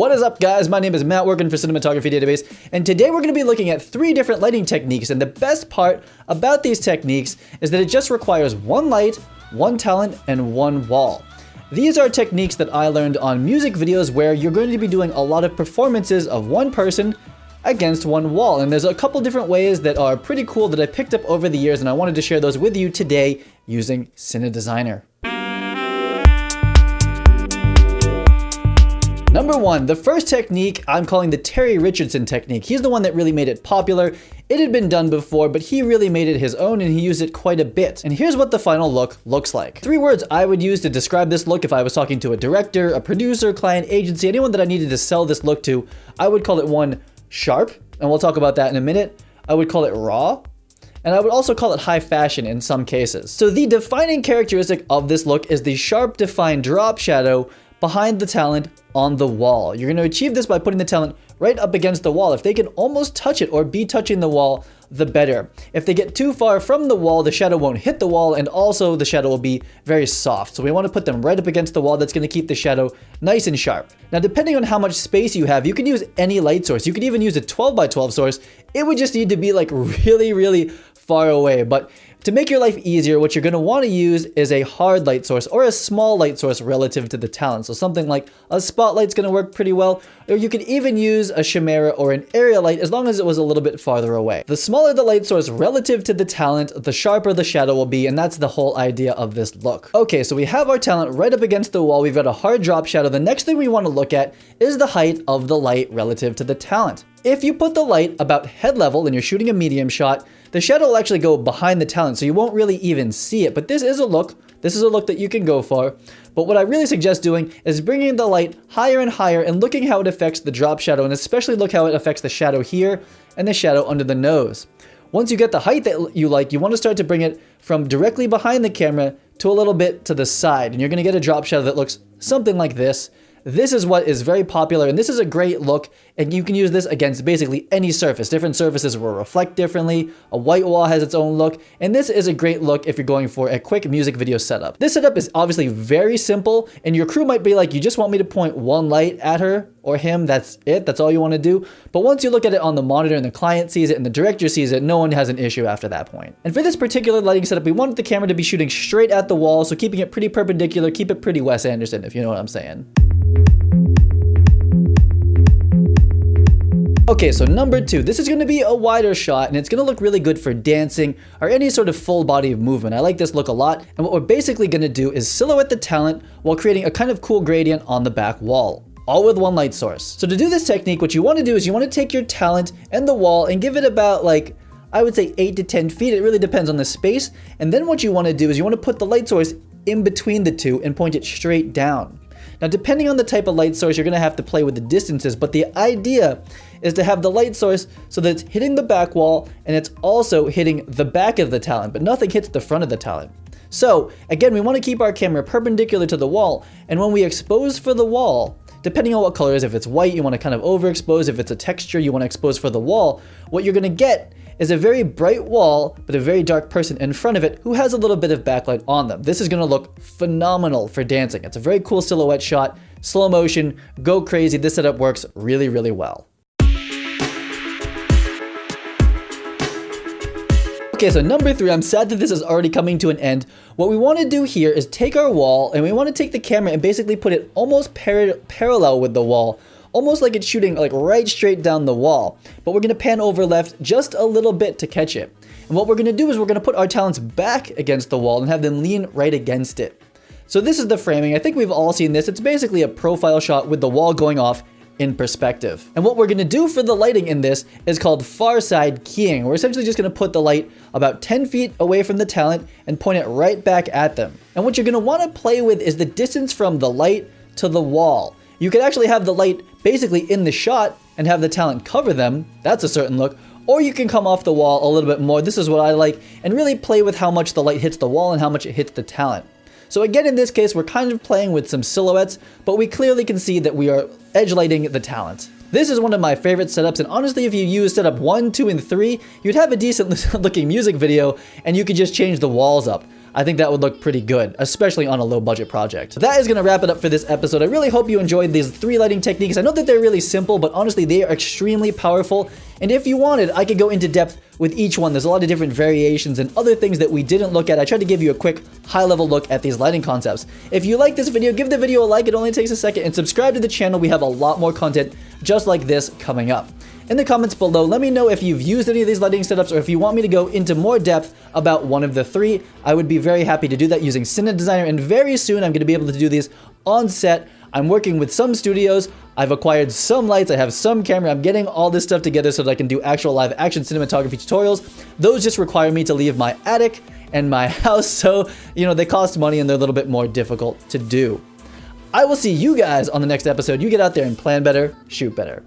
What is up, guys? My name is Matt, working for Cinematography Database, and today we're going to be looking at 3 different lighting techniques, and the best part about these techniques is that it just requires one light, one talent, and one wall. These are techniques that I learned on music videos where you're going to be doing a lot of performances of one person against one wall, and there's a couple different ways that are pretty cool that I picked up over the years, and I wanted to share those with you today using CineDesigner. Number 1, the first technique I'm calling the Terry Richardson technique. He's the one that really made it popular. It had been done before, but he really made it his own and he used it quite a bit. And here's what the final look looks like. 3 words I would use to describe this look if I was talking to a director, a producer, client, agency, anyone that I needed to sell this look to. I would call it 1, sharp, and we'll talk about that in a minute. I would call it raw, and I would also call it high fashion in some cases. So the defining characteristic of this look is the sharp defined drop shadow behind the talent on the wall. You're going to achieve this by putting the talent right up against the wall. If they can almost touch it or be touching the wall, the better. If they get too far from the wall, the shadow won't hit the wall, and also the shadow will be very soft. So we want to put them right up against the wall. That's going to keep the shadow nice and sharp. Now, depending on how much space you have, you can use any light source. You could even use a 12 by 12 source. It would just need to be like really far away. But to make your life easier, what you're going to want to use is a hard light source or a small light source relative to the talent. So something like a spotlight's going to work pretty well, or you could even use a chimera or an area light as long as it was a little bit farther away. The smaller the light source relative to the talent, the sharper the shadow will be, and that's the whole idea of this look. Okay, so we have our talent right up against the wall. We've got a hard drop shadow. The next thing we want to look at is the height of the light relative to the talent. If you put the light about head level and you're shooting a medium shot, the shadow will actually go behind the talent, so you won't really even see it. But this is a look that you can go for. But what I really suggest doing is bringing the light higher and higher and looking how it affects the drop shadow, and especially look how it affects the shadow here and the shadow under the nose. Once you get the height that you like, you want to start to bring it from directly behind the camera to a little bit to the side, and you're going to get a drop shadow that looks something like this. This is what is very popular, and this is a great look, and you can use this against basically any surface. Different surfaces will reflect differently. A white wall has its own look, and this is a great look if you're going for a quick music video setup. This setup is obviously very simple, and your crew might be like, you just want me to point one light at her or him, that's it, that's all you want to do. But once you look at it on the monitor and the client sees it and the director sees it, no one has an issue after that point. And for this particular lighting setup, we wanted the camera to be shooting straight at the wall, so keeping it pretty perpendicular, keep it pretty Wes Anderson, if you know what I'm saying. Okay, so number 2, this is going to be a wider shot, and it's going to look really good for dancing or any sort of full body movement. I like this look a lot, and what we're basically going to do is silhouette the talent while creating a kind of cool gradient on the back wall, all with one light source. So to do this technique, what you want to do is you want to take your talent and the wall and give it about, like, I would say 8 to 10 feet. It really depends on the space. And then what you want to do is you want to put the light source in between the two and point it straight down. Now, depending on the type of light source, you're going to have to play with the distances, but the idea is to have the light source so that it's hitting the back wall and it's also hitting the back of the talent, but nothing hits the front of the talent. So again, we want to keep our camera perpendicular to the wall, and when we expose for the wall, depending on what color it is, if it's white, you want to kind of overexpose. If it's a texture, you want to expose for the wall. What you're going to get is a very bright wall, but a very dark person in front of it who has a little bit of backlight on them. This is going to look phenomenal for dancing. It's a very cool silhouette shot, slow motion, go crazy. This setup works really well. Okay, so number 3, I'm sad that this is already coming to an end. What we want to do here is take our wall, and we want to take the camera and basically put it almost parallel with the wall, almost like it's shooting like right straight down the wall. But we're going to pan over left just a little bit to catch it. And what we're going to do is we're going to put our talents back against the wall and have them lean right against it. So this is the framing. I think we've all seen this. It's basically a profile shot with the wall going off in perspective. And what we're going to do for the lighting in this is called far side keying. We're essentially just going to put the light about 10 feet away from the talent and point it right back at them. And what you're going to want to play with is the distance from the light to the wall. You could actually have the light basically in the shot and have the talent cover them. That's a certain look. Or you can come off the wall a little bit more. This is what I like, and really play with how much the light hits the wall and how much it hits the talent. So again, in this case, we're kind of playing with some silhouettes, but we clearly can see that we are edge lighting the talent. This is one of my favorite setups, and honestly, if you use setup 1, 2, and 3, you'd have a decent looking music video, and you could just change the walls up. I think that would look pretty good, especially on a low budget project. That is going to wrap it up for this episode. I really hope you enjoyed these 3 lighting techniques. I know that they're really simple, but honestly, they are extremely powerful. And if you wanted, I could go into depth with each one. There's a lot of different variations and other things that we didn't look at. I tried to give you a quick high-level look at these lighting concepts. If you like this video, give the video a like. It only takes a second. And subscribe to the channel. We have a lot more content just like this coming up. In the comments below, let me know if you've used any of these lighting setups or if you want me to go into more depth about one of the 3. I would be very happy to do that using Cine Designer, and very soon I'm going to be able to do these on set. I'm working with some studios. I've acquired some lights. I have some camera. I'm getting all this stuff together so that I can do actual live action cinematography tutorials. Those just require me to leave my attic and my house, so, you know, they cost money and they're a little bit more difficult to do. I will see you guys on the next episode. You get out there and plan better, shoot better.